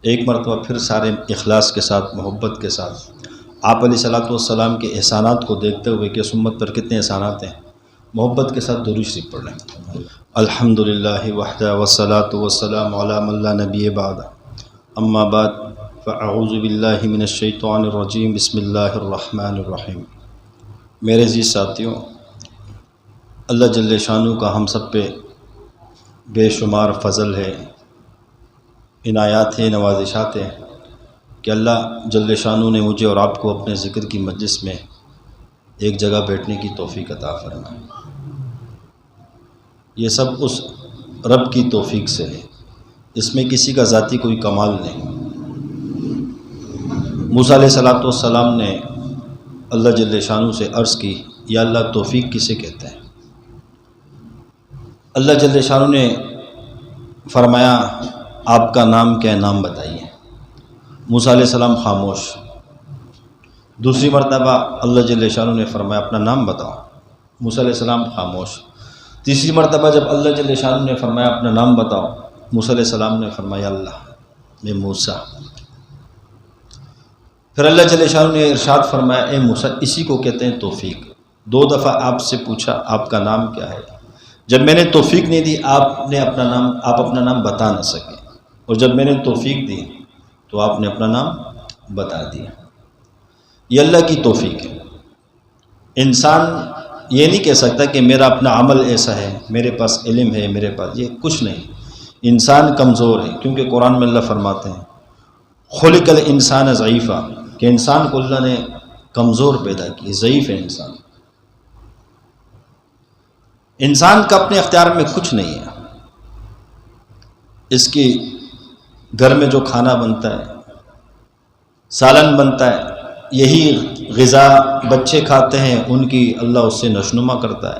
ایک مرتبہ پھر سارے اخلاص کے ساتھ، محبت کے ساتھ آپ علیہ الصلوۃ والسلام کے احسانات کو دیکھتے ہوئے کہ اس امت پر کتنے احسانات ہیں، محبت کے ساتھ درود شریف پڑھ لیں۔ الحمدللہ وحدہ والصلاۃ والسلام علی من لا نبی بعد، اما بعد فاعوذ باللہ من الشیطان الرجیم، بسم اللہ الرحمن الرحیم۔ میرے عزیز ساتھیوں، اللہ جل شانہ کا ہم سب پہ بے شمار فضل ہے، عنایات ہیں، نوازشات ہیں کہ اللہ جل شانہ نے مجھے اور آپ کو اپنے ذکر کی مجلس میں ایک جگہ بیٹھنے کی توفیق عطا فرمائی۔ یہ سب اس رب کی توفیق سے ہے، اس میں کسی کا ذاتی کوئی کمال نہیں۔ موسیٰ علیہ السلام نے اللہ جل شانہ سے عرض کی، یا اللہ توفیق کسے کہتے ہیں؟ اللہ جل شانہ نے فرمایا، آپ کا نام کیا ہے، نام بتائیے۔ موسیٰ علیہ السلام خاموش۔ دوسری مرتبہ اللہ جل شانہ نے فرمایا، اپنا نام بتاؤ۔ موسیٰ علیہ السلام خاموش۔ تیسری مرتبہ جب اللہ جل شانہ نے فرمایا اپنا نام بتاؤ، موسیٰ علیہ السلام نے فرمایا، اللہ میں موسیٰ۔ پھر اللہ جل شانہ نے ارشاد فرمایا، اے موسیٰ، اسی کو کہتے ہیں توفیق۔ دو دفعہ آپ سے پوچھا آپ کا نام کیا ہے، جب میں نے توفیق نہیں دی آپ اپنا نام بتا نہ سکے، اور جب میں نے توفیق دی تو آپ نے اپنا نام بتا دیا۔ یہ اللہ کی توفیق ہے۔ انسان یہ نہیں کہہ سکتا کہ میرا اپنا عمل ایسا ہے، میرے پاس علم ہے، میرے پاس یہ کچھ نہیں۔ انسان کمزور ہے، کیونکہ قرآن میں اللہ فرماتے ہیں، خلق الانسان ضعیفا، کہ انسان کو اللہ نے کمزور پیدا کی، ضعیف ہے انسان۔ انسان کا اپنے اختیار میں کچھ نہیں ہے۔ اس کی گھر میں جو کھانا بنتا ہے، سالن بنتا ہے، یہی غذا بچے کھاتے ہیں، ان کی اللہ اس سے نشوونما کرتا ہے۔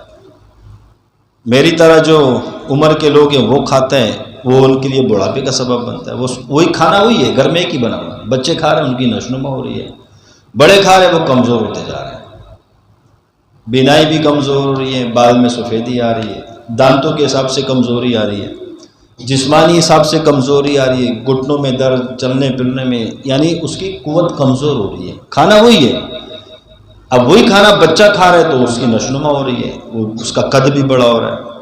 میری طرح جو عمر کے لوگ ہیں وہ کھاتے ہیں، وہ ان کے لیے بڑھاپے کا سبب بنتا ہے۔ وہی کھانا وہی ہے، گھر میں ایک ہی بنا ہوا ہے، بچے کھا رہے ہیں، ان کی نشوونما ہو رہی ہے، بڑے کھا رہے ہیں، وہ کمزور ہوتے جا رہے ہیں، بینائی بھی کمزور ہو رہی ہے، بال میں سفیدی آ رہی ہے، دانتوں کے حساب سے کمزوری آ رہی ہے، جسمانی حساب سے کمزوری آ رہی ہے، گھٹنوں میں درد، چلنے پھرنے میں، یعنی اس کی قوت کمزور ہو رہی ہے۔ کھانا وہی ہے، اب وہی کھانا بچہ کھا رہا ہے تو اس کی نشوونما ہو رہی ہے، اس کا قد بھی بڑا ہو رہا ہے،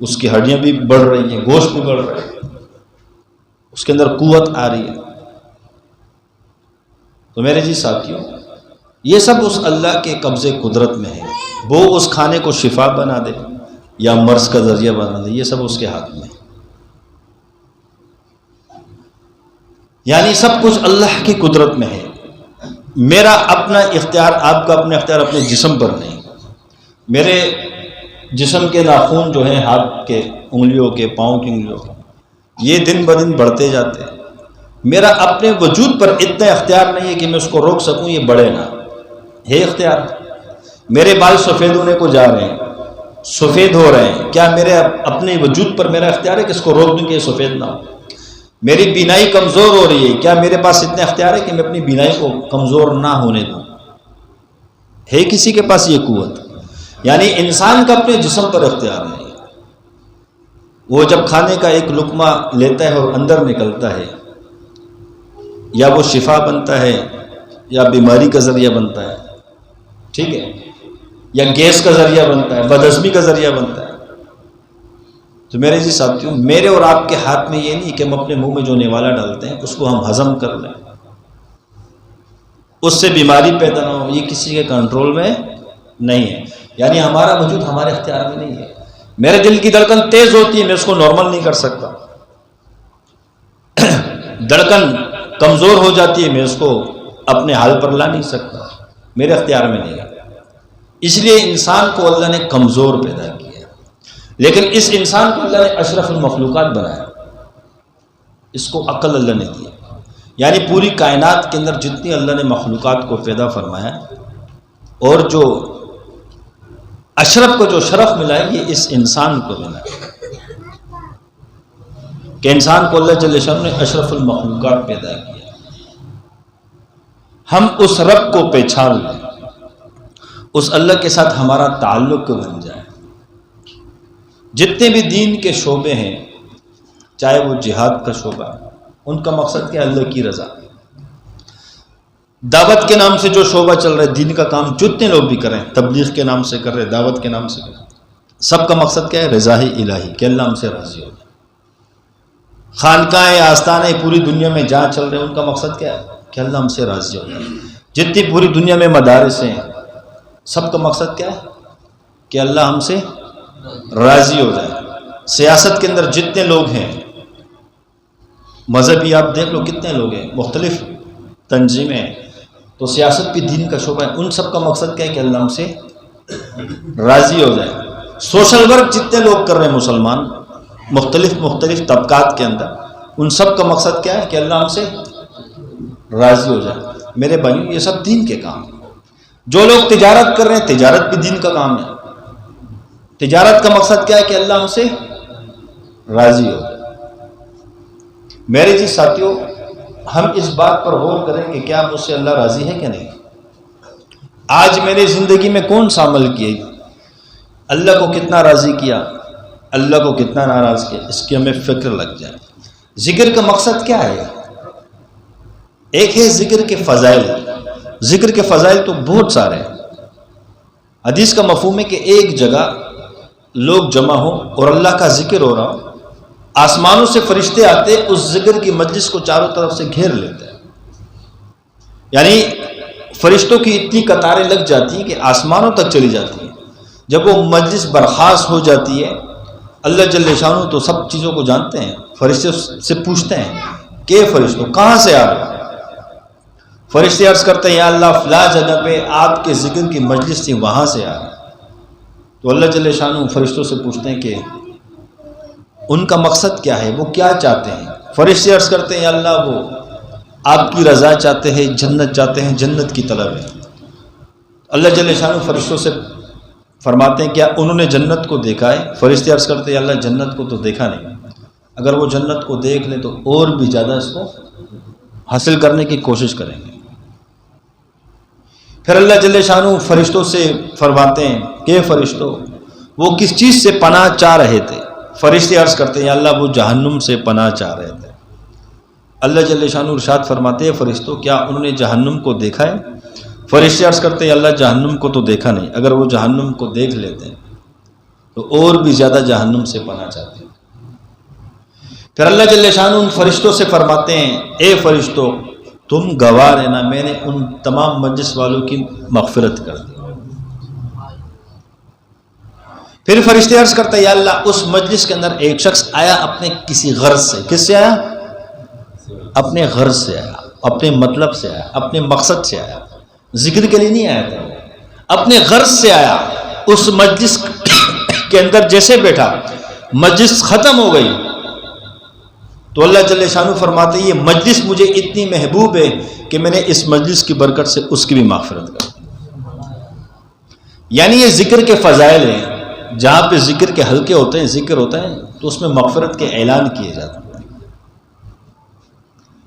اس کی ہڈیاں بھی بڑھ رہی ہیں، گوشت بھی بڑھ رہا ہے، اس کے اندر قوت آ رہی ہے۔ تو میرے جی ساتھیوں، یہ سب اس اللہ کے قبضے قدرت میں ہے۔ وہ اس کھانے کو شفا بنا دے یا مرض کا ذریعہ بنا دے، یہ سب اس کے ہاتھ میں ہے۔ یعنی سب کچھ اللہ کی قدرت میں ہے۔ میرا اپنا اختیار، آپ کا اپنا اختیار اپنے جسم پر نہیں۔ میرے جسم کے ناخن جو ہیں، ہاتھ کے انگلیوں کے، پاؤں کی انگلیوں کے، یہ دن بدن بڑھتے جاتے ہیں۔ میرا اپنے وجود پر اتنا اختیار نہیں ہے کہ میں اس کو روک سکوں یہ بڑھے نہ، ہے اختیار۔ میرے بال سفید ہونے کو جا رہے ہیں، سفید ہو رہے ہیں، کیا میرے اپنے وجود پر میرا اختیار ہے کہ اس کو روک دوں کہ یہ سفید نہ ہو؟ میری بینائی کمزور ہو رہی ہے، کیا میرے پاس اتنا اختیار ہے کہ میں اپنی بینائی کو کمزور نہ ہونے دوں؟ ہے کسی کے پاس یہ قوت؟ یعنی انسان کا اپنے جسم پر اختیار نہیں۔ وہ جب کھانے کا ایک لقمہ لیتا ہے اور اندر نکلتا ہے، یا وہ شفا بنتا ہے یا بیماری کا ذریعہ بنتا ہے، ٹھیک ہے، یا گیس کا ذریعہ بنتا ہے، بدہضمی کا ذریعہ بنتا ہے۔ تو میرے جی ساتھیوں، میرے اور آپ کے ہاتھ میں یہ نہیں کہ ہم اپنے منہ میں جو نوالا ڈالتے ہیں اس کو ہم ہضم کر لیں، اس سے بیماری پیدا نہ ہو، یہ کسی کے کنٹرول میں نہیں ہے۔ یعنی ہمارا وجود ہمارے اختیار میں نہیں ہے۔ میرے دل کی دھڑکن تیز ہوتی ہے، میں اس کو نارمل نہیں کر سکتا۔ دھڑکن کمزور ہو جاتی ہے، میں اس کو اپنے حال پر لا نہیں سکتا، میرے اختیار میں نہیں ہے۔ اس لیے انسان کو اللہ نے کمزور پیدا کیا، لیکن اس انسان کو اللہ نے اشرف المخلوقات بنایا، اس کو عقل اللہ نے دی۔ یعنی پوری کائنات کے اندر جتنی اللہ نے مخلوقات کو پیدا فرمایا، اور جو اشرف کو جو شرف ملا ہے یہ اس انسان کو ملا ہے، کہ انسان کو اللہ جل شانہ نے اشرف المخلوقات پیدا کیا۔ ہم اس رب کو پہچان لیں، اس اللہ کے ساتھ ہمارا تعلق بن جائے۔ جتنے بھی دین کے شعبے ہیں، چاہے وہ جہاد کا شعبہ ہے، ان کا مقصد کیا ہے؟ اللہ کی رضا۔ دعوت کے نام سے جو شعبہ چل رہا ہے، دین کا کام جتنے لوگ بھی کریں، تبلیغ کے نام سے کر رہے، دعوت کے نام سے کر رہے، سب کا مقصد کیا ہے؟ رضا الہی، کہ اللہ ہم سے راضی ہو جائے۔ خانقاہیں، آستانے پوری دنیا میں جہاں چل رہے ہیں، ان کا مقصد کیا ہے؟ کہ اللہ ہم سے راضی ہو جائے۔ جتنی پوری دنیا میں مدارس ہیں، سب کا مقصد کیا ہے؟ کہ اللہ ہم سے راضی ہو جائے۔ سیاست کے اندر جتنے لوگ ہیں، مذہبی آپ دیکھ لو کتنے لوگ ہیں، مختلف تنظیمیں ہیں، تو سیاست بھی دین کا شعبہ ہے، ان سب کا مقصد کیا ہے؟ کہ اللہ ہم سے راضی ہو جائے۔ سوشل ورک جتنے لوگ کر رہے ہیں مسلمان، مختلف طبقات کے اندر، ان سب کا مقصد کیا ہے؟ کہ اللہ ہم سے راضی ہو جائے۔ میرے بھائیو، یہ سب دین کے کام ہیں۔ جو لوگ تجارت کر رہے ہیں، تجارت بھی دین کا کام ہے۔ تجارت کا مقصد کیا ہے؟ کہ اللہ ہم سے راضی ہو جائے۔ میرے جی ساتھیوں، ہم اس بات پر غور کریں کہ کیا مجھ سے اللہ راضی ہے کہ نہیں؟ آج میرے زندگی میں کون سا عمل کیا، اللہ کو کتنا راضی کیا، اللہ کو کتنا ناراض کیا، اس کی ہمیں فکر لگ جائے۔ ذکر کا مقصد کیا ہے؟ ایک ہے ذکر کے فضائل۔ ذکر کے فضائل تو بہت سارے ہیں۔ حدیث کا مفہوم ہے کہ ایک جگہ لوگ جمع ہوں اور اللہ کا ذکر ہو رہا ہو، آسمانوں سے فرشتے آتے اس ذکر کی مجلس کو چاروں طرف سے گھیر لیتے ہیں۔ یعنی فرشتوں کی اتنی قطاریں لگ جاتی ہیں کہ آسمانوں تک چلی جاتی ہیں۔ جب وہ مجلس برخاست ہو جاتی ہے، اللہ جل شانہ تو سب چیزوں کو جانتے ہیں، فرشتے سے پوچھتے ہیں کہ فرشتوں کہاں سے آ رہے ہیں؟ فرشتے عرض کرتے ہیں یا اللہ فلاں جگہ پہ آپ کے ذکر کی مجلس تھی، وہاں سے آ رہے ہیں۔ تو اللہ جل شانہ فرشتوں سے پوچھتے ہیں کہ ان کا مقصد کیا ہے، وہ کیا چاہتے ہیں؟ فرشتے عرض کرتے ہیں یا اللہ وہ آپ کی رضا چاہتے ہیں، جنت چاہتے ہیں، جنت کی طلب ہے۔ اللہ جل شانہ فرشتوں سے فرماتے ہیں کیا انہوں نے جنت کو دیکھا ہے؟ فرشتے عرض کرتے ہیں یا اللہ جنت کو تو دیکھا نہیں، اگر وہ جنت کو دیکھ لیں تو اور بھی زیادہ اس کو حاصل کرنے کی کوشش کریں گے۔ پھر اللہ جل شانہ فرشتوں سے فرماتے ہیں کہ فرشتوں وہ کس چیز سے پناہ چاہ رہے تھے؟ فرشتے عرض کرتے ہیں یا اللہ وہ جہنم سے پناہ چاہ رہے تھے۔ اللہ جل شانہ ارشاد فرماتے ہیں فرشتوں کیا انہوں نے جہنم کو دیکھا ہے؟ فرشتے عرض کرتے ہیں اللہ جہنم کو تو دیکھا نہیں، اگر وہ جہنم کو دیکھ لیتے ہیں تو اور بھی زیادہ جہنم سے پناہ چاہتے ہیں۔ پھر اللہ جل شانہ ان فرشتوں سے فرماتے ہیں اے فرشتوں تم گواہ رہنا، میں نے ان تمام مجلس والوں کی مغفرت کر دی۔ پھر فرشتے عرض کرتے ہیں یا اللہ اس مجلس کے اندر ایک شخص آیا اپنے کسی غرض سے، کس سے آیا؟ اپنے غرض سے آیا، اپنے مطلب سے آیا، اپنے مقصد سے آیا، ذکر کے لیے نہیں آیا تھا، اپنے غرض سے آیا۔ اس مجلس کے اندر جیسے بیٹھا، مجلس ختم ہو گئی تو اللہ جل شانہ فرماتے ہیں یہ مجلس مجھے اتنی محبوب ہے کہ میں نے اس مجلس کی برکت سے اس کی بھی مغفرت کر دی۔ یعنی یہ ذکر کے فضائل ہیں، جہاں پہ ذکر کے حلقے ہوتے ہیں، ذکر ہوتا ہے تو اس میں مغفرت کے اعلان کیے جاتے ہیں۔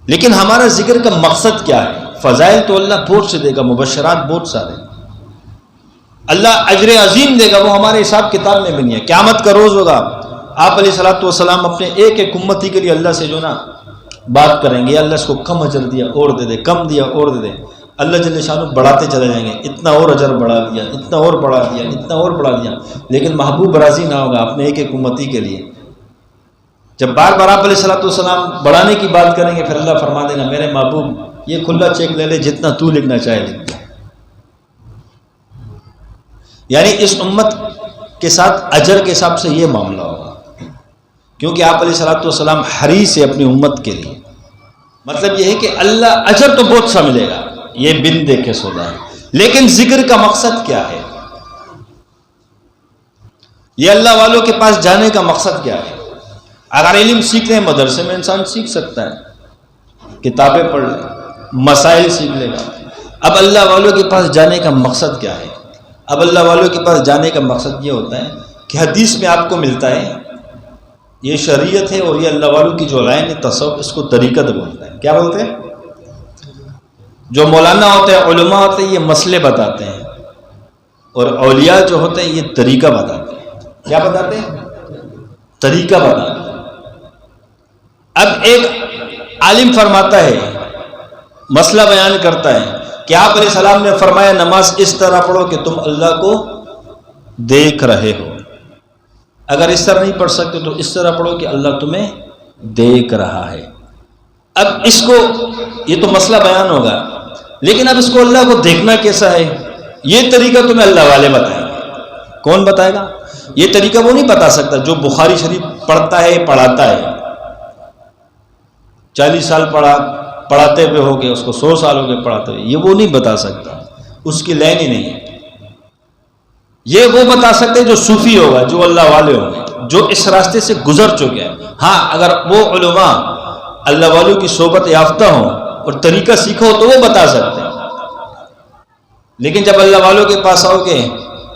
لیکن ہمارا ذکر کا مقصد کیا ہے؟ فضائل تو اللہ بہت سے دے گا، مبشرات بہت سارے، اللہ اجر عظیم دے گا، وہ ہمارے حساب کتاب میں بھی نہیں ہے۔ قیامت کا روز ہوگا، آپ علیہ الصلوۃ والسلام اپنے ایک ایک امتی کے لیے اللہ سے جو نا بات کریں گے، اللہ اس کو کم اجر دیا اور دے دے، کم دیا اور دے دے۔ اللہ جل شانہ بڑھاتے چلے جائیں گے، اتنا اور اجر بڑھا دیا، اتنا اور بڑھا دیا، اتنا اور بڑھا دیا، لیکن محبوب راضی نہ ہوگا اپنے ایک ایک امتی کے لیے۔ جب بار بار آپ علیہ الصلوۃ والسلام بڑھانے کی بات کریں گے، پھر اللہ فرما دینا میرے محبوب یہ کھلا چیک لے لے، جتنا تو لکھنا چاہے لکھ دے۔ یعنی اس امت کے ساتھ اجر کے حساب سے یہ معاملہ ہوگا، کیونکہ آپ علیہ الصلوۃ والسلام حریص ہے اپنی امت کے لیے۔ مطلب یہ ہے کہ اللہ اجر تو بہت سا ملے گا، یہ بن دیکھے سودا ہے، لیکن ذکر کا مقصد کیا ہے؟ یہ اللہ والوں کے پاس جانے کا مقصد کیا ہے؟ اگر علم سیکھ لیں مدرسے میں انسان سیکھ سکتا ہے، کتابیں پڑھ لیں، مسائل سیکھ لے گا۔ اب اللہ والوں کے پاس جانے کا مقصد کیا ہے؟ اب اللہ والوں کے پاس جانے کا مقصد یہ ہوتا ہے کہ حدیث میں آپ کو ملتا ہے، یہ شریعت ہے اور یہ اللہ والوں کی جو لائن ہے تصوف، اس کو طریقت بولتا ہے۔ کیا بولتے ہیں؟ جو مولانا ہوتے ہیں، علماء ہوتے ہیں، یہ مسئلے بتاتے ہیں، اور اولیاء جو ہوتے ہیں یہ طریقہ بتاتے ہیں۔ کیا بتاتے ہیں؟ طریقہ بتاتے ہیں۔ اب ایک عالم فرماتا ہے، مسئلہ بیان کرتا ہے کہ آپ علیہ السلام نے فرمایا نماز اس طرح پڑھو کہ تم اللہ کو دیکھ رہے ہو، اگر اس طرح نہیں پڑھ سکتے تو اس طرح پڑھو کہ اللہ تمہیں دیکھ رہا ہے۔ اب اس کو، یہ تو مسئلہ بیان ہوگا، لیکن اب اس کو اللہ کو دیکھنا کیسا ہے، یہ طریقہ تمہیں اللہ والے بتائیں گے۔ کون بتائے گا؟ یہ طریقہ وہ نہیں بتا سکتا جو بخاری شریف پڑھتا ہے، پڑھاتا ہے، 40 سال پڑھاتے ہوئے ہو گئے، اس کو 100 سال ہو گئے پڑھاتے ہوئے، یہ وہ نہیں بتا سکتا، اس کی لائن ہی نہیں ہے۔ یہ وہ بتا سکتے جو صوفی ہوگا، جو اللہ والے ہوں گے، جو اس راستے سے گزر چکے ہیں۔ ہاں، اگر وہ علماء اللہ والوں کی صحبت یافتہ ہوں اور طریقہ سیکھو تو وہ بتا سکتے ہیں، لیکن جب اللہ والوں کے پاس آؤ گے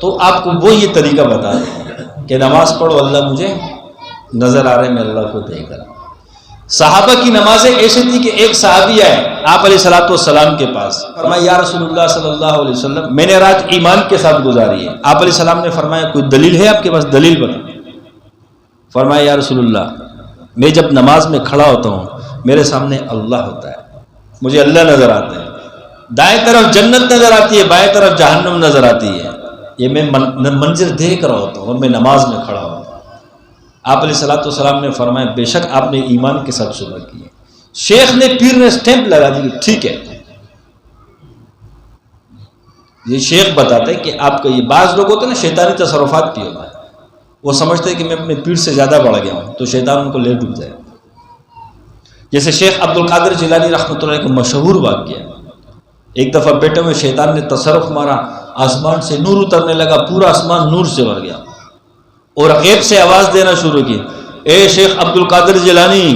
تو آپ کو وہ یہ طریقہ بتا دیں کہ نماز پڑھو، اللہ مجھے نظر آ رہے، میں اللہ کو دیکھ رہا ہوں۔ صحابہ کی نمازیں ایسی تھی کہ ایک صحابی آئے آپ علیہ الصلوۃ والسلام کے پاس، فرمایا یا رسول اللہ صلی اللہ علیہ وسلم، میں نے رات ایمان کے ساتھ گزاری ہے۔ آپ علیہ السلام نے فرمایا کوئی دلیل ہے آپ کے پاس؟ دلیل بتا۔ فرمایا یا رسول اللہ، میں جب نماز میں کھڑا ہوتا ہوں میرے سامنے اللہ ہوتا ہے، مجھے اللہ نظر آتا ہے، دائیں طرف جنت نظر آتی ہے، بائیں طرف جہنم نظر آتی ہے، یہ میں منظر دیکھ رہا ہوتا ہوں اور میں نماز میں کھڑا ہوتا ہوں۔ آپ علیہ الصلوۃ والسلام نے فرمایا بے شک آپ نے ایمان کے ساتھ صبح کی ہے۔ شیخ نے، پیر نے اسٹیمپ لگا دی کہ ٹھیک ہے۔ یہ شیخ بتاتے ہیں کہ آپ کا، یہ بعض لوگ ہوتے ہیں نا شیطانی تصرفات بھی ہوتا ہے، وہ سمجھتے ہیں کہ میں اپنے پیر سے زیادہ بڑھ گیا ہوں تو شیطان ان کو لے ڈوب جائے۔ جیسے شیخ عبد القادر جیلانی رحمۃ اللہ علیہ کا مشہور واقعہ، ایک دفعہ بیٹے میں شیطان نے تصرف مارا، آسمان سے نور اترنے لگا، پورا آسمان نور سے بھر گیا، اور غیب سے آواز دینا شروع کی، اے شیخ عبد القادر جیلانی،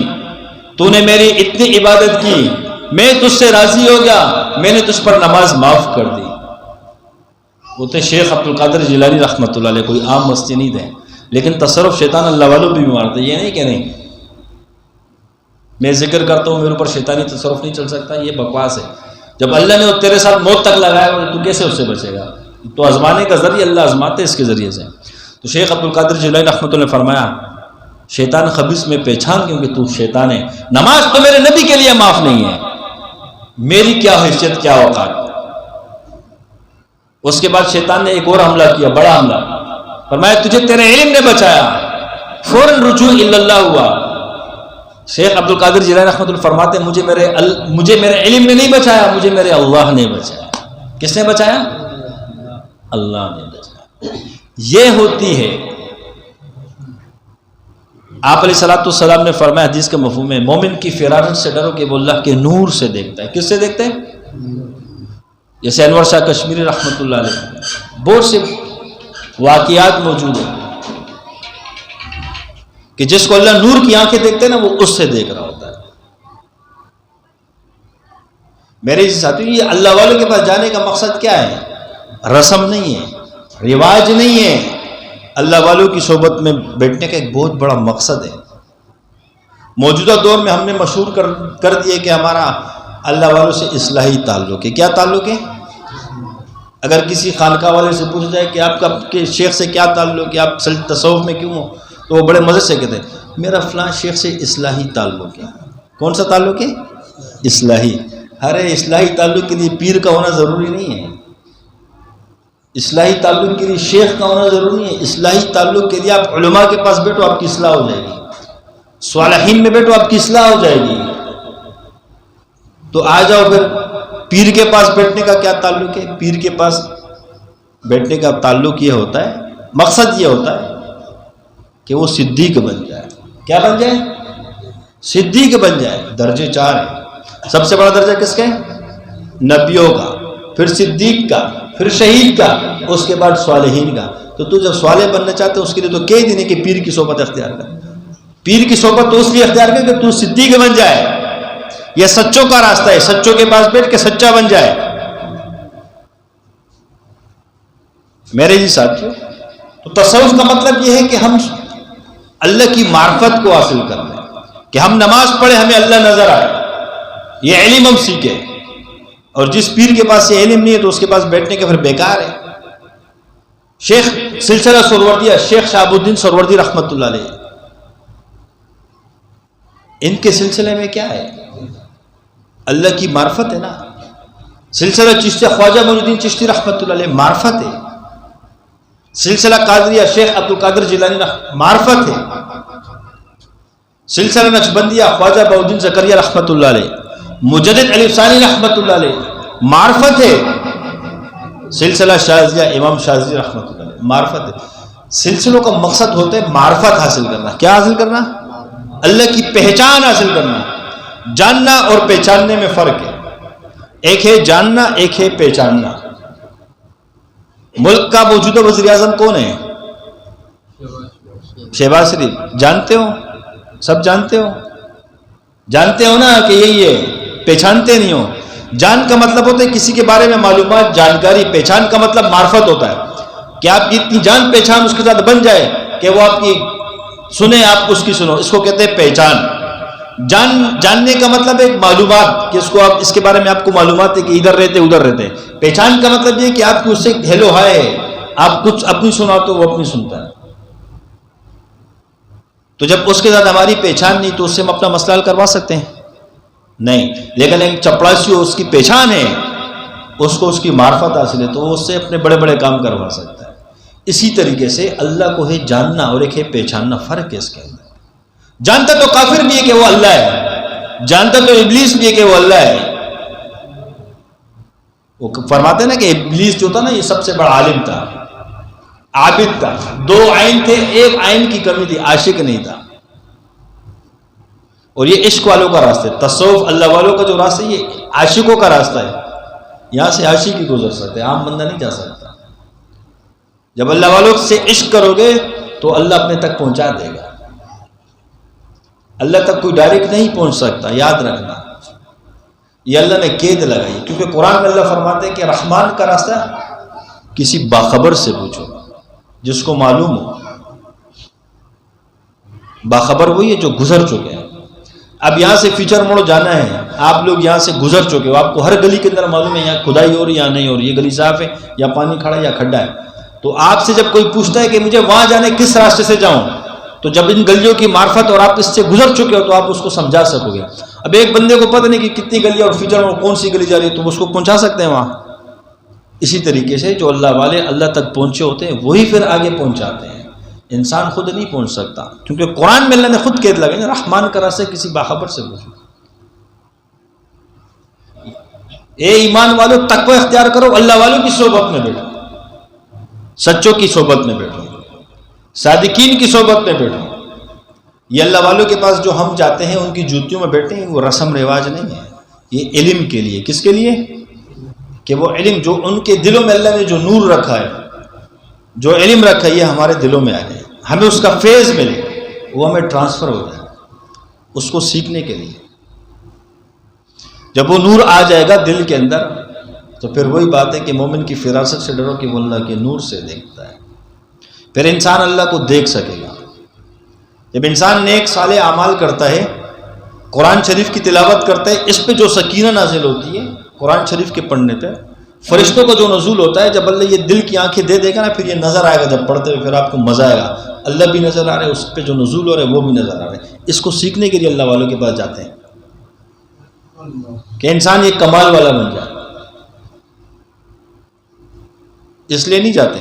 تو نے میری اتنی عبادت کی، میں تجھ سے راضی ہو گیا، میں نے تجھ پر نماز معاف کر دی۔ وہ تھے شیخ عبد القادر جیلانی رحمۃ اللہ علیہ، کوئی عام مستی نہیں تھے، لیکن تصرف شیطان اللہ والوں بھی مارتے، یہ نہیں کہ نہیں میں ذکر کرتا ہوں میرے اوپر شیطانی تصرف نہیں چل سکتا، یہ بکواس ہے۔ جب اللہ نے تیرے ساتھ موت تک لگایا تو کیسے اس سے بچے گا؟ تو آزمانے کا ذریعہ اللہ آزماتے اس کے ذریعے سے۔ تو شیخ عبد القادر جیلانی رحمۃ اللہ نے فرمایا شیطان خبیث میں پہچان کیونکہ تو شیطان ہے، نماز تو میرے نبی کے لیے معاف نہیں ہے، میری کیا حیثیت، کیا اوقات۔ اس کے بعد شیطان نے ایک اور حملہ کیا، بڑا حملہ، فرمایا تجھے تیرے علم نے بچایا، فوراً رجوع اللہ ہوا۔ شیخ عبد القادر جیلانی رحمۃ اللہ فرماتے مجھے میرے علم نے نہیں بچایا، مجھے میرے اللہ نے بچایا۔ کس نے بچایا؟ اللہ نے بچایا۔ یہ ہوتی ہے، آپ علیہ الصلوۃ والسلام نے فرمایا حدیث کے مفہوم میں، مومن کی فرارت سے ڈرو کہ وہ اللہ کے نور سے دیکھتا ہے۔ کس سے دیکھتا ہے؟ جیسے انور شاہ کشمیری رحمۃ اللہ علیہ، بہت سے واقعات موجود ہیں کہ جس کو اللہ نور کی آنکھیں دیکھتے ہیں نا، وہ اس سے دیکھ رہا ہوتا ہے۔ میرے ساتھی، یہ اللہ والوں کے پاس جانے کا مقصد کیا ہے؟ رسم نہیں ہے، رواج نہیں ہے، اللہ والوں کی صحبت میں بیٹھنے کا ایک بہت بڑا مقصد ہے۔ موجودہ دور میں ہم نے مشہور کر دیے کہ ہمارا اللہ والوں سے اصلاحی تعلق ہے۔ کیا تعلق ہے؟ اگر کسی خانقاہ والے سے پوچھ جائے کہ آپ کا کے شیخ سے کیا تعلق ہے، آپ تصوف میں کیوں ہو، تو وہ بڑے مزے سے کہتے ہیں میرا فلاں شیخ سے اصلاحی تعلق ہے۔ کون سا تعلق ہے؟ اصلاحی۔ ارے اصلاحی تعلق کے لیے پیر کا ہونا ضروری نہیں ہے، اصلاحی تعلق کے لیے شیخ کا ہونا ضروری نہیں ہے، اصلاحی تعلق کے لیے آپ علماء کے پاس بیٹھو آپ کی اصلاح ہو جائے گی، صالحین میں بیٹھو آپ کی اصلاح ہو جائے گی۔ تو آ جاؤ پھر پیر کے پاس بیٹھنے کا کیا تعلق ہے؟ پیر کے پاس بیٹھنے کا تعلق یہ ہوتا ہے، مقصد یہ ہوتا ہے کہ وہ صدیق بن جائے۔ کیا بن جائے؟ صدیق بن جائے۔ درجے 4 ہیں، سب سے بڑا درجہ کس کا ہے؟ نبیوں کا، پھر صدیق کا، پھر شہید کا، اس کے بعد صالحین کا۔ تو تو جب صالح بننا چاہتے اس کے لیے تو کہہ دینے کہ پیر کی صحبت اختیار کر۔ پیر کی صحبت تو اس لیے اختیار کر کہ تو صدیق بن جائے، یہ سچوں کا راستہ ہے، سچوں کے پاس بیٹھ کے سچا بن جائے۔ میرے جی ساتھیو، تو تصوف کا مطلب یہ ہے کہ ہم اللہ کی معرفت کو حاصل کر لیں، کہ ہم نماز پڑھیں ہمیں اللہ نظر آئے، یہ علم ہم سیکھیں۔ اور جس پیر کے پاس یہ علم نہیں ہے تو اس کے پاس بیٹھنے کے پھر بیکار ہے۔ شیخ سلسلہ سروردیہ، شیخ شہاب الدین سروردی رحمۃ اللہ علیہ، ان کے سلسلے میں کیا ہے؟ اللہ کی معرفت ہے نا. سلسلہ چشتیہ خواجہ معین الدین چشتی رحمۃ اللہ علیہ معرفت ہے. سلسلہ قادریہ شیخ عبد القادر جیلانی معرفت ہے. سلسلہ نقشبندیہ خواجہ بہاؤالدین زکریا رحمۃ اللہ علیہ، مجدد علی ثانی رحمۃ اللہ علیہ معرفت ہے. سلسلہ شاذلیہ امام شاذلی رحمۃ اللہ علیہ معرفت ہے. سلسلوں کا مقصد ہوتا ہے معرفت حاصل کرنا. کیا حاصل کرنا؟ اللہ کی پہچان حاصل کرنا. جاننا اور پہچاننے میں فرق ہے. ایک ہے جاننا، ایک ہے پہچاننا. ملک کا موجودہ وزیر اعظم کون ہے؟ شہباز شریف. جانتے ہو؟ سب جانتے ہو؟ جانتے ہو نا کہ یہی ہے. پہچانتے نہیں ہو. جان کا مطلب ہوتا ہے کسی کے بارے میں معلومات، جانکاری. پہچان کا مطلب معرفت ہوتا ہے کہ آپ کی اتنی جان پہچان اس کے ساتھ بن جائے کہ وہ آپ کی سنے، آپ اس کی سنو. اس کو کہتے ہیں پہچان. جاننے کا مطلب ہے معلومات، کہ اس کو آپ اس کے بارے میں آپ کو معلومات ہے کہ ادھر رہتے ادھر رہتے. پہچان کا مطلب یہ کہ آپ کو اس سے ہیلو ہائے ہے، آپ کچھ اپنی سناتے ہو وہ اپنی سنتا ہے. تو جب اس کے ساتھ ہماری پہچان نہیں تو اس سے ہم اپنا مسئلہ حل کروا سکتے ہیں؟ نہیں. لیکن ایک چپڑاسی ہو، اس کی پہچان ہے، اس کو اس کی معرفت حاصل ہے تو وہ اس سے اپنے بڑے بڑے کام کروا سکتا ہے. اسی طریقے سے اللہ کو ہے جاننا اور ایک ہے پہچاننا. فرق ہے اس کے اندر. جانتا تو کافر بھی ہے کہ وہ اللہ ہے، جانتا تو ابلیس بھی ہے کہ وہ اللہ ہے. وہ فرماتے ہیں نا کہ ابلیس جو تھا نا یہ سب سے بڑا عالم تھا، عابد تھا. 2 عین تھے، ایک عین کی کمی تھی، عاشق نہیں تھا. اور یہ عشق والوں کا راستہ ہے. تصوف اللہ والوں کا جو راستہ ہے یہ عاشقوں کا راستہ ہے. یہاں سے عاشق ہی گزر سکتے، عام بندہ نہیں جا سکتا. جب اللہ والوں سے عشق کرو گے تو اللہ اپنے تک پہنچا دے گا. اللہ تک کوئی ڈائریکٹ نہیں پہنچ سکتا، یاد رکھنا. یہ اللہ نے قید لگائی، کیونکہ قرآن میں اللہ فرماتے ہیں کہ رحمان کا راستہ کسی باخبر سے پوچھو، جس کو معلوم ہو. باخبر وہی ہے جو گزر چکے ہیں. اب یہاں سے فیچر موڑ جانا ہے، آپ لوگ یہاں سے گزر چکے ہو، آپ کو ہر گلی کے اندر معلوم ہے یہاں کھدائی ہو رہی ہے یا نہیں ہو رہی، یہ گلی صاف ہے یا پانی کھڑا ہے یا کھڈا ہے. تو آپ سے جب کوئی پوچھتا ہے کہ مجھے وہاں جانے کس راستے سے جاؤں، تو جب ان گلیوں کی معرفت اور آپ اس سے گزر چکے ہو تو آپ اس کو سمجھا سکو گے. اب ایک بندے کو پتہ نہیں کہ کتنی گلیاں اور فیچر اور کون سی گلی جا رہی ہے، تو اس کو پہنچا سکتے ہیں وہاں. اسی طریقے سے جو اللہ والے اللہ تک پہنچے ہوتے ہیں وہی پھر آگے پہنچاتے ہیں. انسان خود نہیں پہنچ سکتا، کیونکہ قرآن میں اللہ نے خود قید لگائی، رحمان کا راستہ کسی باخبر سے پوچھو. اے ایمان والو تقوی اختیار کرو، اللہ والوں کی صحبت میں بیٹھو، سچوں کی صحبت میں بیٹھو، صادقین کی صحبت میں بیٹھو. یہ اللہ والوں کے پاس جو ہم جاتے ہیں ان کی جوتیوں میں بیٹھے ہیں، وہ رسم رواج نہیں ہے. یہ علم کے لیے. کس کے لیے؟ کہ وہ علم جو ان کے دلوں میں اللہ نے جو نور رکھا ہے، جو علم رکھا ہے، یہ ہمارے دلوں میں آ جائے، ہمیں اس کا فیض ملے، وہ ہمیں ٹرانسفر ہو جائے اس کو سیکھنے کے لیے. جب وہ نور آ جائے گا دل کے اندر تو پھر وہی بات ہے کہ مومن کی فراست سے ڈرو کہ وہ اللہ کے نور سے دیکھتا ہے. پھر انسان اللہ کو دیکھ سکے گا. جب انسان نیک صالح اعمال کرتا ہے، قرآن شریف کی تلاوت کرتا ہے، اس پہ جو سکینہ نازل ہوتی ہے قرآن شریف کے پڑھنے پہ، فرشتوں کا جو نزول ہوتا ہے، جب اللہ یہ دل کی آنکھیں دے دے گا نا، پھر یہ نظر آئے گا. جب پڑھتے ہوئے پھر آپ کو مزہ آئے گا. اللہ بھی نظر آ رہے ہیں، اس پہ جو نزول ہو رہے ہیں وہ بھی نظر آ رہے ہیں. اس کو سیکھنے کے لیے اللہ والوں کے پاس جاتے ہیں کہ انسان یہ کمال والا بن جائے. اس لیے نہیں جاتے.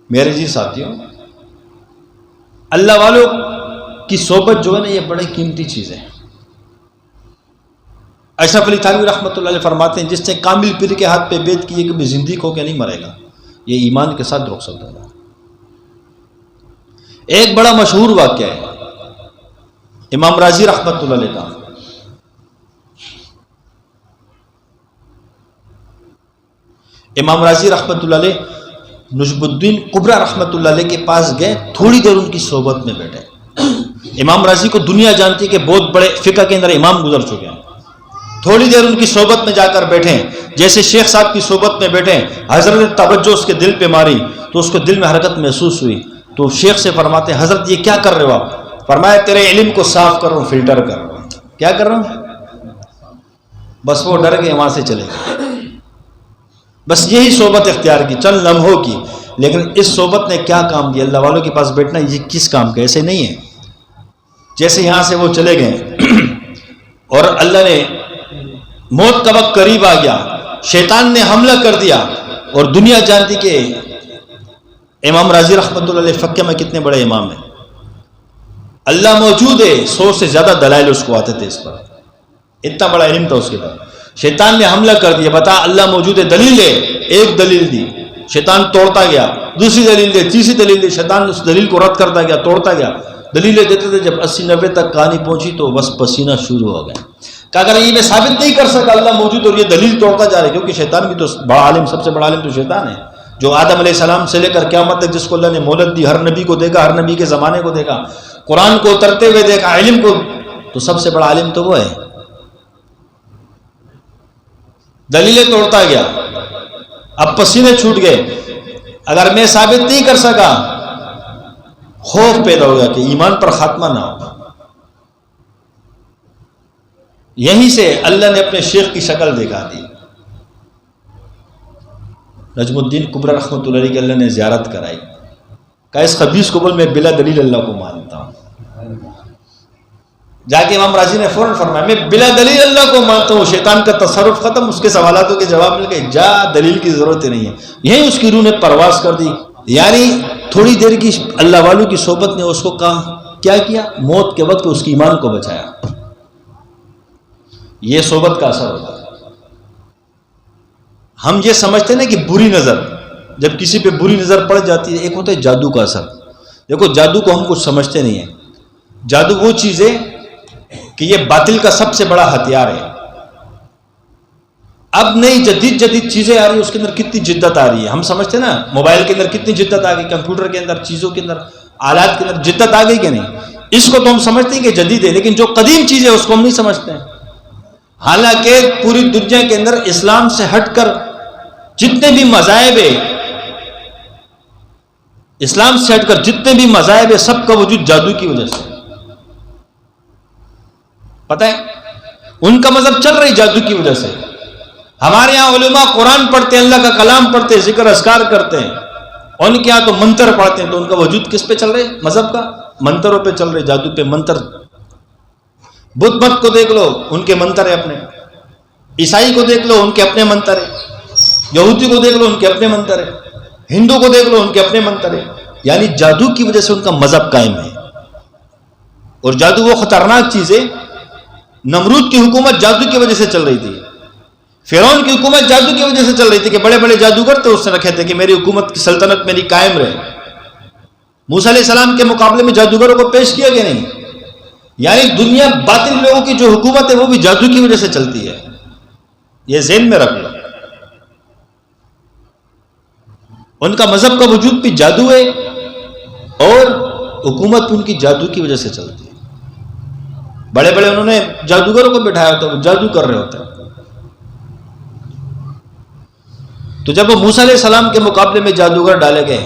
میرے جی ساتھیوں، اللہ والوں کی صحبت جو ہے نا یہ بڑی قیمتی چیز ہے. اشرف علی تھانوی رحمۃ اللہ علیہ فرماتے ہیں جس نے کامل پیر کے ہاتھ پہ بیعت کی ہے کہ زندگی کھو کے نہیں مرے گا، یہ ایمان کے ساتھ رخ سکتا ہے. ایک بڑا مشہور واقعہ ہے امام راضی رحمۃ اللہ علیہ کا. امام راضی رحمۃ اللہ علیہ نجم الدین کبریٰ رحمۃ اللہ علیہ کے پاس گئے، تھوڑی دیر ان کی صحبت میں بیٹھے. امام راضی کو دنیا جانتی ہے کہ بہت بڑے فقہ کے اندر امام گزر چکے ہیں. تھوڑی دیر ان کی صحبت میں جا کر بیٹھے، جیسے شیخ صاحب کی صحبت میں بیٹھے، حضرت نے توجہ اس کے دل پہ ماری تو اس کو دل میں حرکت محسوس ہوئی. تو شیخ سے فرماتے ہیں حضرت یہ کیا کر رہے ہو آپ؟ فرمایا تیرے علم کو صاف کر رہا ہوں، فلٹر کر رہا ہوں. کیا کر رہا ہوں؟ بس وہ ڈر گئے، وہاں سے چلے گئے. بس یہی صحبت اختیار کی چند لمحوں کی، لیکن اس صحبت نے کیا کام دیا؟ اللہ والوں کے پاس بیٹھنا یہ کس کام کا؟ ایسے نہیں ہے. جیسے یہاں سے وہ چلے گئے اور اللہ نے موت کا وقت قریب آ گیا، شیطان نے حملہ کر دیا، اور دنیا جانتی کہ امام راضی رحمۃ اللہ علیہ فقہ میں کتنے بڑے امام ہیں، اللہ موجود ہے، 100 سے زیادہ دلائل اس کو آتے تھے اس پر، اتنا بڑا علم تھا اس کے پاس۔ شیطان نے حملہ کر دیا، بتا اللہ موجود ہے، دلیل ہے، ایک دلیل دی، شیطان توڑتا گیا، دوسری دلیل دے، تیسری دلیل دے، شیطان اس دلیل کو رد کرتا گیا، توڑتا گیا، دلیلیں دیتے تھے۔ جب 80-90 تک کہانی پہنچی تو بس پسینہ شروع ہو گیا کہ اگر یہ میں ثابت نہیں کر سکا اللہ موجود اور یہ دلیل توڑتا جا رہا ہے، کیونکہ شیطان بھی تو بڑا عالم، سب سے بڑا عالم تو شیطان ہے، جو آدم علیہ السلام سے لے کر قیامت تک جس کو اللہ نے مہلت دی، ہر نبی کو دیکھا، ہر نبی کے زمانے کو دیکھا، قرآن کو اترتے ہوئے دیکھا، علم کو، تو سب سے بڑا عالم تو وہ ہے۔ دلیلیں توڑتا گیا، اب پسینے چھوٹ گئے، اگر میں ثابت نہیں کر سکا، خوف پیدا ہو گیا کہ ایمان پر خاتمہ نہ ہو۔ یہیں سے اللہ نے اپنے شیخ کی شکل دکھا دی، نجم الدین کبریٰ رحمۃ اللہ علیہ کی اللہ نے زیارت کرائی، کہا اس خبیث کو بول میں بلا دلیل اللہ کو مانتا ہوں۔ جا کے امام راضی نے فوراً فرمایا میں بلا دلیل اللہ کو مانتا ہوں، شیطان کا تصرف ختم، اس کے سوالاتوں کے جواب مل گئے، جا دلیل کی ضرورت ہی نہیں ہے۔ یہیں اس کی روح نے پرواز کر دی، یعنی تھوڑی دیر کی اللہ والوں کی صحبت نے اس کو کیا کیا، موت کے وقت اس کی ایمان کو بچایا۔ یہ صحبت کا اثر ہوتا ہے۔ ہم یہ سمجھتے ہیں کہ بری نظر، جب کسی پہ بری نظر پڑ جاتی ہے، ایک ہوتا ہے جادو کا اثر۔ دیکھو جادو کو ہم کچھ سمجھتے نہیں ہیں، جادو وہ چیز ہے کہ یہ باطل کا سب سے بڑا ہتھیار ہے۔ اب نئی جدید چیزیں آ رہی ہیں، اس کے اندر کتنی جدت آ رہی ہے، ہم سمجھتے ہیں نا موبائل کے اندر کتنی جدت آ گئی، کمپیوٹر کے اندر، چیزوں کے اندر، آلات کے اندر جدت آ گئی کہ نہیں، اس کو تو ہم سمجھتے ہیں کہ جدید ہے، لیکن جو قدیم چیز ہے اس کو ہم نہیں سمجھتے ہیں۔ حالانکہ پوری دنیا کے اندر اسلام سے ہٹ کر جتنے بھی مذاہب ہیں، اسلام سے ہٹ کر جتنے بھی مذاہب ہیں، سب کا وجود جادو کی وجہ سے، پتہ ہے ان کا مذہب چل رہی جادو کی وجہ سے۔ ہمارے یہاں علماء قرآن پڑھتے ہیں، اللہ کا کلام پڑھتے ہیں، ذکر اذکار کرتے ہیں، ان کے یہاں تو منتر پڑھتے ہیں، تو ان کا وجود کس پہ چل رہے؟ مذہب کا، منتروں پہ چل رہے، جادو پہ، منتر۔ بدھ مت کو دیکھ لو، ان کے منتر ہیں اپنے، عیسائی کو دیکھ لو، ان کے اپنے منتر ہیں، یہودی کو دیکھ لو، ان کے اپنے منتر ہیں، ہندو کو دیکھ لو، ان کے اپنے منتر ہیں۔ یعنی جادو کی وجہ سے ان کا مذہب قائم ہے، اور جادو وہ خطرناک چیز ہے۔ نمرود کی حکومت جادو کی وجہ سے چل رہی تھی، فرعون کی حکومت جادو کی وجہ سے چل رہی تھی کہ بڑے بڑے جادوگر تھے، اس نے رکھے تھے کہ میری حکومت کی سلطنت میری قائم رہے۔ موسیٰ علیہ السلام کے مقابلے میں جادوگروں کو پیش کیا گیا نہیں، یعنی دنیا باطل لوگوں کی جو حکومت ہے وہ بھی جادو کی وجہ سے چلتی ہے، یہ ذہن میں رکھ لو۔ ان کا مذہب کا وجود بھی جادو ہے، اور حکومت ان کی جادو کی وجہ سے چلتی ہے۔ بڑے بڑے انہوں نے جادوگروں کو بٹھایا ہوتا ہے، وہ جادو کر رہے ہوتے ہیں۔ تو جب وہ موسیٰ علیہ السلام کے مقابلے میں جادوگر ڈالے گئے،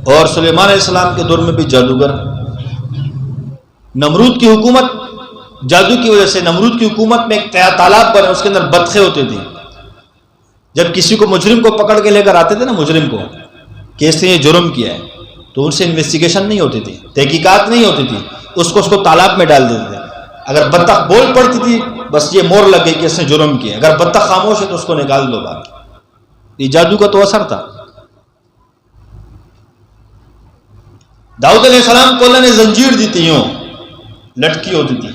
اور سلیمان علیہ السلام کے دور میں بھی جادوگر، نمرود کی حکومت جادو کی وجہ سے، نمرود کی حکومت میں ایک تالاب بنے، اس کے اندر بطخیں ہوتی تھی، جب کسی کو مجرم کو پکڑ کے لے کر آتے تھے نا، مجرم کو کہ اس نے یہ جرم کیا ہے، تو ان سے انویسٹیگیشن نہیں ہوتی تھی، تحقیقات نہیں ہوتی تھی، اس کو تالاب میں ڈال دیتے تھے۔ اگر بطخ بول پڑتی تھی بس یہ مور لگ گئی کہ اس نے جرم کیا، اگر بطخ خاموش ہے تو اس کو نکال دو باہر۔ یہ جادو کا تو اثر تھا۔ داؤد علیہ السلام کو اللہ نے زنجیر دی تھی، یوں لٹکی ہوتی تھی،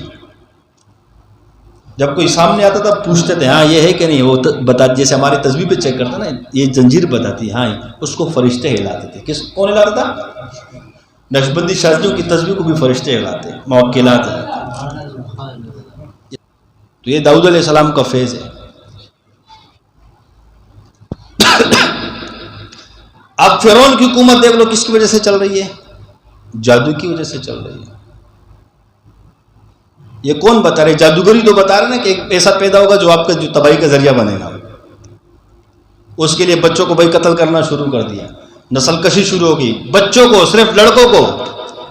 جب کوئی سامنے آتا تھا پوچھتے تھے ہاں یہ ہے کہ نہیں، وہ بتا، جیسے ہماری تصویر پہ چیک کرتا نا، یہ زنجیر بتاتی، ہاں اس کو فرشتے ہلاتے تھے۔ کون ہلاتا تھا؟ نقشبندی شادیوں کی تصویر کو بھی فرشتے ہلاتے، موکلات ہیں۔ تو یہ داؤد علیہ السلام کا فیض ہے۔ اب فرعون کی حکومت دیکھ لو کس کی وجہ سے چل رہی ہے، جادو کی وجہ سے چل رہی ہے۔ یہ کون بتا رہے؟ جادوگری تو بتا رہے نا کہ ایک ایسا پیدا ہوگا جو آپ کا جو تباہی کا ذریعہ بنے گا۔ اس کے لیے بچوں کو بھائی قتل کرنا شروع کر دیا، نسل کشی شروع ہوگی، بچوں کو، صرف لڑکوں کو،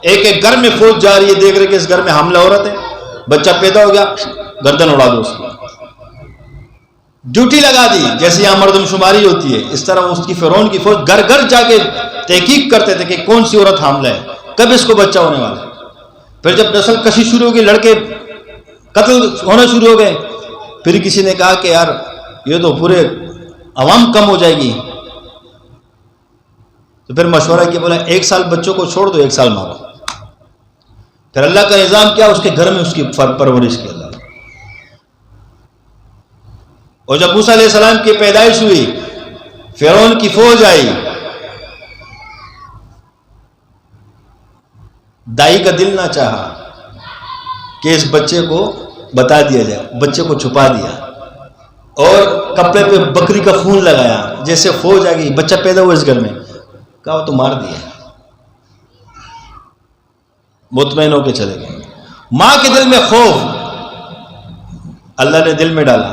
ایک ایک گھر میں فوج جا رہی ہے، دیکھ رہے کہ اس گھر میں حاملہ عورت ہے، بچہ پیدا ہو گیا، گردن اڑا دو اس کی، ڈیوٹی لگا دی، جیسے یہاں مردم شماری ہوتی ہے اس طرح اس کی فرعون کی فوج گھر گھر جا کے تحقیق کرتے تھے کہ کون سی عورت حاملہ ہے، کب اس کو بچہ ہونے والا ہے۔ پھر جب نسل کشی شروع ہو گئی، لڑکے قتل ہونا شروع ہو گئے، پھر کسی نے کہا کہ یار یہ تو پورے عوام کم ہو جائے گی، تو پھر مشورہ کیا، بولا 1 سال بچوں کو چھوڑ دو، 1 سال مارو۔ پھر اللہ کا نظام کیا، اس کے گھر میں اس کی پرورش کی اللہ۔ اور جب موسیٰ علیہ السلام کی پیدائش ہوئی، فرعون کی فوج آئی، دائی کا دل نہ چاہا کہ اس بچے کو بتا دیا جائے، بچے کو چھپا دیا اور کپڑے پہ بکری کا خون لگایا، جیسے فوج آ گئی، بچہ پیدا ہوا اس گھر میں، کہا وہ تو مار دیا، مطمئن ہو کے چلے گئے۔ ماں کے دل میں خوف اللہ نے دل میں ڈالا،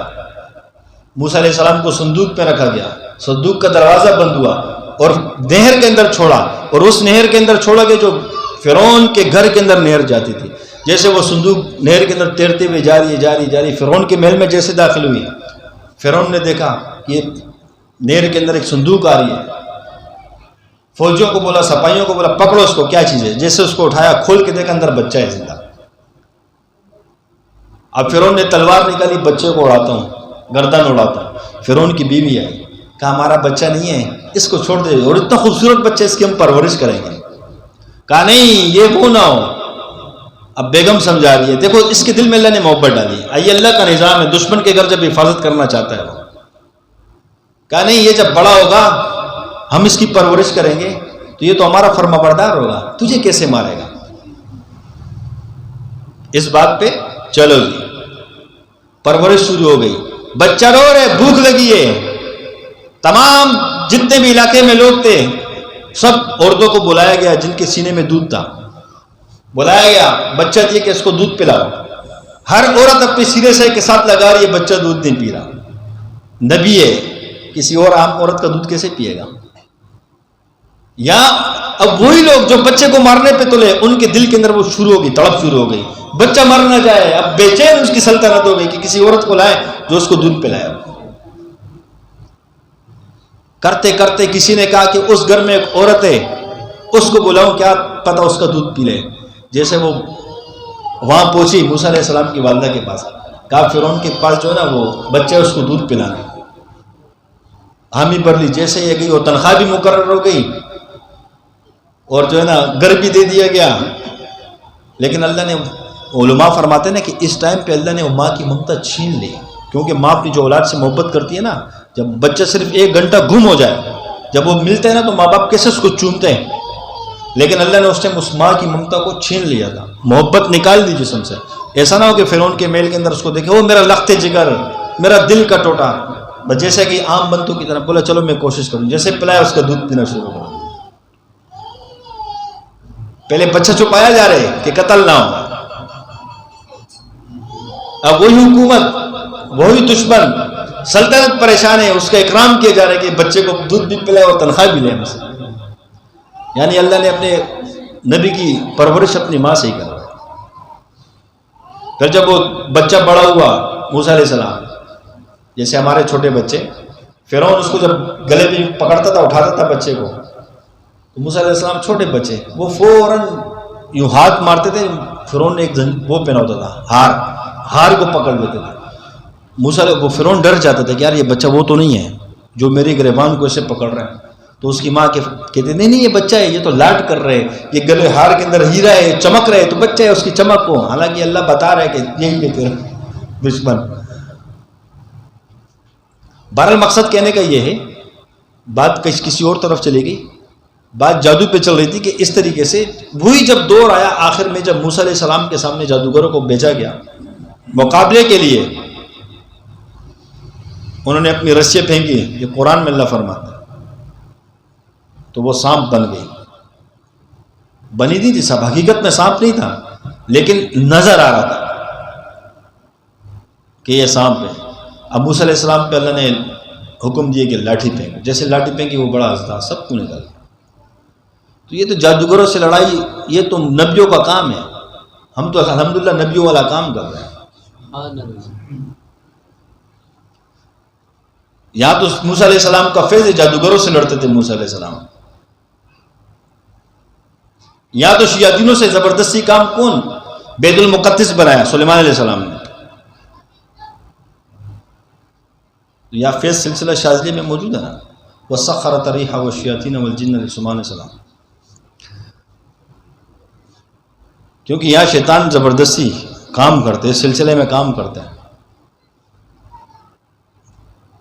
موسیٰ علیہ السلام کو صندوق پہ رکھا گیا، صندوق کا دروازہ بند ہوا اور نہر کے اندر چھوڑا، اور اس نہر کے اندر چھوڑا کہ جو فرعون کے گھر کے اندر نہر جاتی تھی، جیسے وہ صندوق نہر کے اندر تیرتے ہوئے جاری فرعون کے محل میں جیسے داخل ہوئی، فرعون نے دیکھا کہ یہ نہر کے اندر ایک صندوق آ رہی ہے، فوجیوں کو بولا، سپاہیوں کو بولا پکڑو اس کو، کیا چیز ہے؟ جیسے اس کو اٹھایا، کھول کے دیکھا اندر بچہ ہے زندہ۔ اب فرعون نے تلوار نکالی، بچے کو اڑاتا ہوں، گردن اڑاتا ہوں۔ فرعون کی بیوی آئی، کہا ہمارا بچہ نہیں ہے، اس کو چھوڑ دے، اور اتنا خوبصورت بچہ، اس کی ہم پرورش کریں گے۔ کہا نہیں، یہ وہ نہ ہو۔ اب بیگم سمجھا رہی ہے، دیکھو اس کے دل میں اللہ نے محبت ڈالی، آئیے اللہ کا نظام ہے، دشمن کے گھر جب حفاظت کرنا چاہتا ہے وہ۔ کہا نہیں، یہ جب بڑا ہوگا ہم اس کی پرورش کریں گے تو یہ تو ہمارا فرما بردار ہوگا، تجھے کیسے مارے گا؟ اس بات پہ چلو جی، پرورش شروع ہو گئی، بچہ رو رہے، بھوک لگی ہے، تمام جتنے بھی علاقے میں لوگ تھے سب عورتوں کو بلایا گیا جن کے سینے میں دودھ تھا، بلایا گیا، بچہ دیے کہ اس کو دودھ پلاؤ۔ ہر عورت اپنے سینے سے کے ساتھ لگا رہی ہے، بچہ دودھ نہیں پی رہا، نبی ہے، کسی اور عام عورت کا دودھ کیسے پیے گا؟ یا اب وہی لوگ جو بچے کو مارنے پہ تلے، ان کے دل کے اندر وہ شروع ہو گئی، تڑپ شروع ہو گئی، بچہ مر نہ جائے، اب بے چین اس کی سلطنت ہو گئی کہ کسی عورت کو لائے جو اس کو دودھ پلائے۔ کرتے کرتے کسی نے کہا کہ اس گھر میں ایک عورت ہے، اس کو بلاؤں، کیا پتہ اس کا دودھ پی لے۔ جیسے وہ وہاں پہنچی موسیٰ علیہ السلام کی والدہ کے پاس، کہا فرعون کے پاس جو ہے نا وہ بچہ اس کو دودھ پلانا، حامی بھر لی، جیسے یہ گئی وہ تنخواہ بھی مقرر ہو گئی اور جو ہے نا گھر بھی دے دیا گیا۔ لیکن اللہ نے، علماء فرماتے ہیں نا کہ اس ٹائم پہ اللہ نے وہ ماں کی ممتا چھین لی، کیونکہ ماں اپنی جو اولاد سے محبت کرتی ہے نا، جب بچہ صرف 1 گھنٹہ گم ہو جائے، جب وہ ملتے ہیں نا تو ماں باپ کیسے اس کو چومتے ہیں، لیکن اللہ نے اس ٹائم اس ماں کی ممتا کو چھین لیا تھا، محبت نکال دی جسم سے۔ ایسا نہ ہو کہ فرعون کے محل کے اندر اس کو دیکھے، وہ میرا لخت جگر، میرا دل کا ٹوٹا، بس جیسے کہ عام بندوں کی طرح بولا چلو میں کوشش کروں، جیسے پلایا اس کا دودھ پینا شروع کروں۔ پہلے بچہ چھپایا جا رہے کہ قتل نہ ہو، اب وہی حکومت، وہی دشمن، سلطنت پریشان ہے، اس کا اکرام کیا جا رہا ہے کہ بچے کو دودھ بھی پلائے اور تنخواہ بھی لے ہم سے۔ یعنی اللہ نے اپنے نبی کی پرورش اپنی ماں سے ہی کرا۔ پھر جب وہ بچہ بڑا ہوا، موسیٰ علیہ السلام جیسے ہمارے چھوٹے بچے، فرعون اس کو جب گلے پہ پکڑتا تھا، اٹھاتا تھا بچے کو، تو موسیٰ علیہ السلام چھوٹے بچے، وہ فوراً یوں ہاتھ مارتے تھے، فرعون نے ایک وہ پہنا ہوتا تھا، ہار کو پکڑ لیتے تھے۔ وہ فرعون ڈر جاتا تھا کہ یار یہ بچہ وہ تو نہیں ہے جو میری گریبان کو اسے پکڑ رہا ہے، تو اس کی ماں کہتے نہیں یہ بچہ ہے، یہ تو لاڈ کر رہے، یہ گلے ہار کے اندر ہیرا ہے، چمک رہے، تو بچہ ہے، اس کی چمک کو، حالانکہ اللہ بتا رہا ہے کہ یہی ہے تیرا دشمن۔ بہرحال مقصد کہنے کا یہ ہے، بات کسی اور طرف چلی گئی، بات جادو پہ چل رہی تھی کہ اس طریقے سے وہی جب دور آیا آخر میں، جب موسیٰ علیہ السلام کے سامنے جادوگروں کو بھیجا گیا مقابلے کے لیے، انہوں نے اپنی رسیاں پھینکی، یہ قرآن میں اللہ فرماتا ہے، تو وہ سانپ بن گئی، بنی نہیں تھی سانپ، حقیقت میں سانپ نہیں تھا لیکن نظر آ رہا تھا کہ یہ سانپ ہے۔ اب موسیٰ علیہ السلام پہ اللہ نے حکم دیے کہ لاٹھی پھینک، جیسے لاٹھی پھینکی وہ بڑا ہنستا، سب کو نکل۔ تو یہ تو جادوگروں سے لڑائی، یہ تو نبیوں کا کام ہے، ہم تو الحمدللہ نبیوں والا کام کر رہے ہیں۔ یہاں تو موسیٰ علیہ السلام کا فیض ہے، جادوگروں سے لڑتے تھے موسیٰ علیہ السلام، یا تو شیاطینوں سے زبردستی کام کون؟ بیت المقدس بنایا سلیمان علیہ السلام نے، یا فیض سلسلہ شاذلی میں موجود ہے نا، وَسَخَّرَ الرِّيحَ وَالشَّيَاطِينَ وَالْجِنَّ لِسُلَيْمَانَ علیہ السلام، کیونکہ یہاں شیطان زبردستی کام کرتے، سلسلے میں کام کرتے ہیں،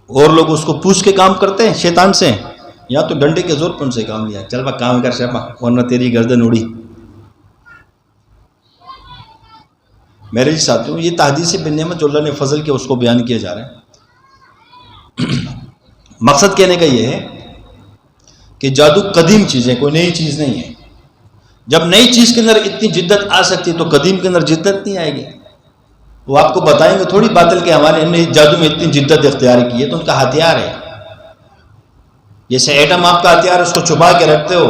اور لوگ اس کو پوچھ کے کام کرتے ہیں شیطان سے، یا تو ڈنڈے کے زور پر ان سے کام لیا، چل با کام کر شیپا ورنہ تیری گردن اڑی۔ میرے جی ساتھیوں، یہ تحدیث بن نعمت جو اللہ نے فضل کے اس کو بیان کیا جا رہا ہے۔ مقصد کہنے کا یہ ہے کہ جادو قدیم چیز ہے، کوئی نئی چیز نہیں ہے۔ جب نئی چیز کے اندر اتنی جدت آ سکتی ہے تو قدیم کے اندر جدت نہیں آئے گی۔ وہ آپ کو بتائیں گے تھوڑی باطل کے ہمارے ہم نے جادو میں اتنی جدت اختیار کی ہے، تو ان کا ہتھیار ہے، جیسے ایٹم آپ کا ہتھیار، اس کو چھپا کے رکھتے ہو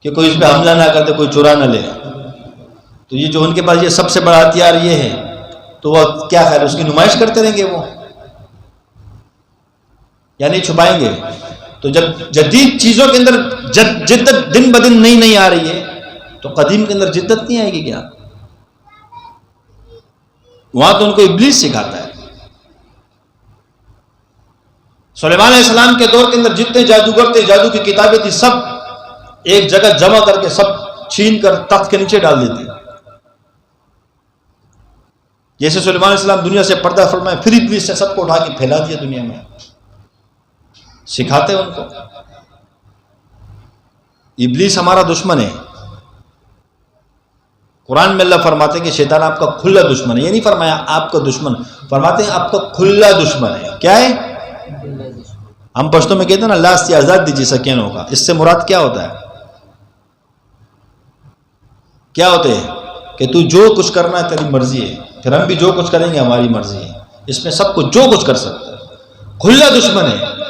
کہ کوئی اس پہ حملہ نہ کرتے، کوئی چرا نہ لے، تو یہ جو ان کے پاس یہ سب سے بڑا ہتھیار یہ ہے، تو وہ کیا خیر اس کی نمائش کرتے رہیں گے وہ، یعنی چھپائیں گے۔ تو جب جدید چیزوں کے اندر جدت دن بدن نئی آ رہی ہے تو قدیم کے اندر جدت نہیں آئے گی کیا؟ وہاں تو ان کو ابلیس سکھاتا ہے۔ سلیمان علیہ السلام کے دور کے اندر جتنے جادوگر تھے، جادو کی کتابیں تھی، سب ایک جگہ جمع کر کے سب چھین کر تخت کے نیچے ڈال دیتے۔ جیسے سلیمان علیہ السلام دنیا سے پردہ فرمائے، پھر ابلیس سے سب کو اٹھا کے پھیلا دیا دنیا میں، سکھاتے ان کو۔ ابلیس ہمارا دشمن ہے۔ قرآن میں اللہ فرماتے ہیں کہ شیطان آپ کا کھلا دشمن ہے، یہ نہیں فرمایا آپ کا دشمن، فرماتے ہیں آپ کا کھلا دشمن ہے۔ کیا ہے؟ ہم پشتوں میں کہتے ہیں نا لاستی آزاد دیجیے سکین ہوگا، اس سے مراد کیا ہوتا ہے؟ کیا ہوتے ہیں کہ تو جو کچھ کرنا ہے تیری مرضی ہے، پھر ہم بھی جو کچھ کریں گے ہماری مرضی ہے، اس میں سب کچھ جو کچھ کر سکتا ہے، کھلا دشمن ہے۔